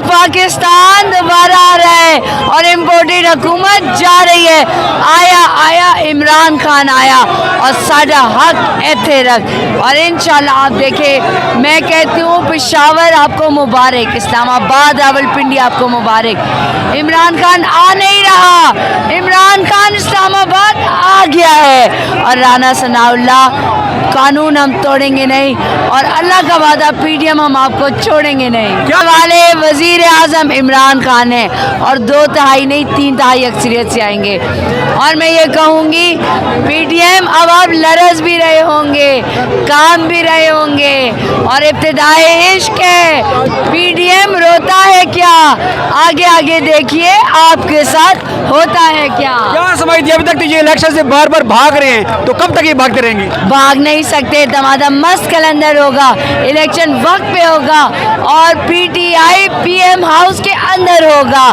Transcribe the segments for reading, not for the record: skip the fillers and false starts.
पाकिस्तान दोबारा आ रहा है और इम्पोर्टेड हुकूमत जा रही है। आया इमरान खान आया और साडा हक इत्थे रख। और इंशाल्लाह आप देखें, मैं कहती हूँ पेशावर आपको मुबारक, इस्लामाबाद रावलपिंडी आपको मुबारक। इमरान खान आ नहीं रहा, इमरान खान इस्लामाबाद आ गया है। और राना सनाउल्लाह, कानून हम तोड़ेंगे नहीं और अल्लाह का वादा PDM हम आपको छोड़ेंगे नहीं। क्या वाले वजीर आजम इमरान खान है और 2 तिहाई नहीं 3 तिहाई अक्सरियत से आएंगे। और मैं ये कहूँगी PDM अब आप लरस भी रहे होंगे, काम भी रहे होंगे और इब्तिदाए इश्क है। PDM रोता है क्या, आगे आगे देखिए आपके साथ होता है क्या। क्या समझती है, अभी तक तो ये इलेक्शन से बार बार भाग रहे हैं, तो कब तक ये भागते रहेंगे? भाग नहीं सकते, दमादम मस्त कैलेंडर होगा, इलेक्शन वक्त पे होगा और PTI PM हाउस के अंदर होगा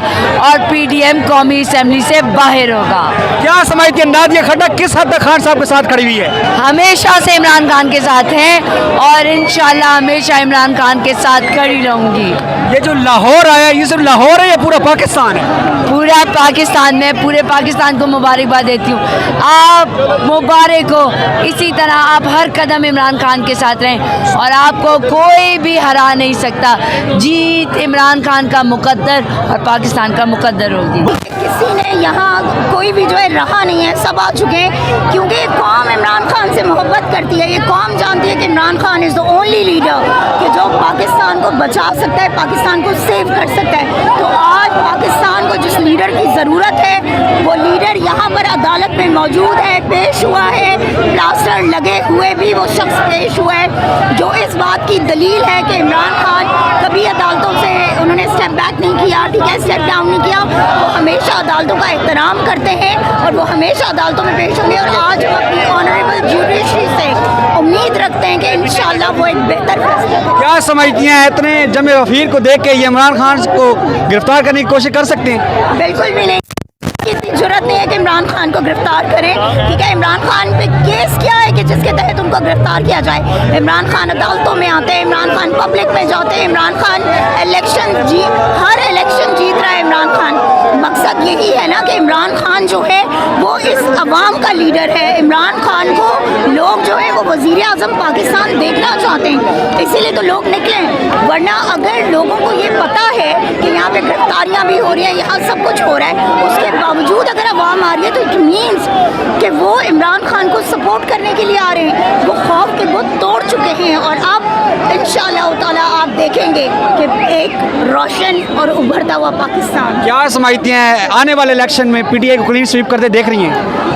और PDM कौमी असेंबली से बाहर होगा। क्या समझती है, नादिया खट्टर किस हद तक खान साहब के साथ खड़ी हुई है? हमेशा से इमरान खान के साथ हैं और इंशाल्लाह हमेशा इमरान खान के साथ खड़ी रहूंगी। ये जो लाहौर आया, ये सिर्फ लाहौर है या पूरा पाकिस्तान है? पूरा पाकिस्तान में, पूरे पाकिस्तान को मुबारकबाद देती हूँ। आप मुबारक हो, इसी तरह आप हर कदम इमरान खान के साथ रहें और आपको कोई भी हरा नहीं सकता। जीत इमरान खान का मुकद्दर और पाकिस्तान का मुकद्दर होगी। किसी ने यहाँ कोई भी जो है रहा नहीं है, सब आ चुके हैं क्योंकि ये कौम इमरान खान से मोहब्बत करती है। ये कौम जानती है कि Imran Khan is the only leader कि जो पाकिस्तान को बचा सकता है, पाकिस्तान को सेव कर सकता है। तो आज पाकिस्तान को जिस लीडर की ज़रूरत है वो लीडर यहाँ पर अदालत में मौजूद है, पेश हुआ है, प्लास्टर लगे हुए भी वो शख्स पेश हुआ है जो इस बात की दलील है कि इमरान खान कभी अदालतों से उन्होंने स्टेप बैक नहीं किया, ठीक है, स्टेप डाउन नहीं किया। वो हमेशा अदालतों का एहतराम करते हैं और वो हमेशा अदालतों में पेश होंगे। और आज हम अपनी ऑनरेबल जुडिशरी से उम्मीद रखते हैं कि इंशाल्लाह वो एक बेहतर फैसला। क्या समझती हैं, इतने जमे वफीर को देख के ये इमरान खान को गिरफ्तार करने की कोशिश कर सकते हैं? बिल्कुल भी नहीं, इतनी जरूरत नहीं है कि इमरान खान को गिरफ्तार करें, ठीक है। इमरान खान पे केस क्या है कि जिसके तहत उनको गिरफ्तार किया जाए? इमरान खान अदालतों में आते हैं, इमरान खान पब्लिक में जाते हैं, इमरान खान हर इलेक्शन जीत रहा है इमरान खान। मकसद यही है ना कि इमरान खान जो है वो इस अवाम का लीडर है। इमरान खान को लोग जो है वो वज़ीर आज़म पाकिस्तान देखना चाहते हैं, इसीलिए तो लोग निकले। वरना अगर लोगों को ये पता है कि यहाँ पे गिरफ्तारियाँ भी हो रही हैं, यहाँ सब कुछ हो रहा है, उसके बावजूद अगर अवाम आ रही है तो इट मीन्स कि वो इमरान खान को सपोर्ट करने के लिए आ रहे हैं। वो खौफ के बुत तोड़ चुके हैं और अब इंशाअल्लाह ताला आप देखेंगे कि एक रोशन और उभरता हुआ पाकिस्तान। क्या समझती हैं, आने वाले इलेक्शन में PTI को क्लीन स्वीप करते देख रही हैं?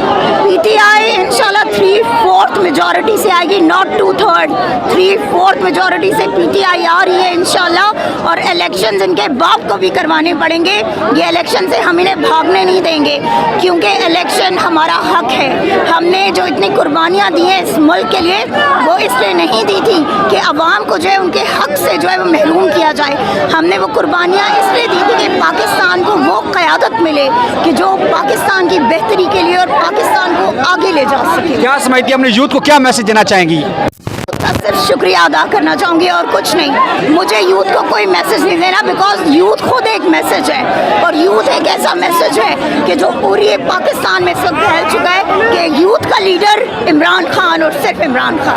PTI इंशाल्लाह 3/4 मेजॉरिटी से आएगी, नॉट 2/3, 3/4 मेजॉरिटी से PTI आ रही है इंशाल्लाह। और इलेक्शंस इनके बाप को भी करवाने पड़ेंगे। ये इलेक्शन से हम इन्हें भागने नहीं देंगे क्योंकि इलेक्शन हमारा हक है। हमने जो इतनी कुर्बानियाँ दी हैं इस मुल्क के लिए वो इसलिए नहीं दी थी कि अवाम को जो है उनके हक से जो है वो महरूम किया जाए। हमने वो कुर्बानियाँ इसलिए दी थी कि पाकिस्तान को वो क़यादत मिले कि जो पाकिस्तान की बेहतरी के लिए और पाकिस्तान को आगे ले जा सके। क्या समझती है, अपने यूथ को क्या मैसेज देना चाहेंगी? सिर्फ शुक्रिया अदा करना चाहूँगी और कुछ नहीं। मुझे यूथ को कोई मैसेज नहीं देना बिकॉज यूथ खुद एक मैसेज है और यूथ एक ऐसा मैसेज है कि जो पूरी पाकिस्तान में सब फैल चुका है कि यूथ का लीडर इमरान खान और सिर्फ इमरान खान।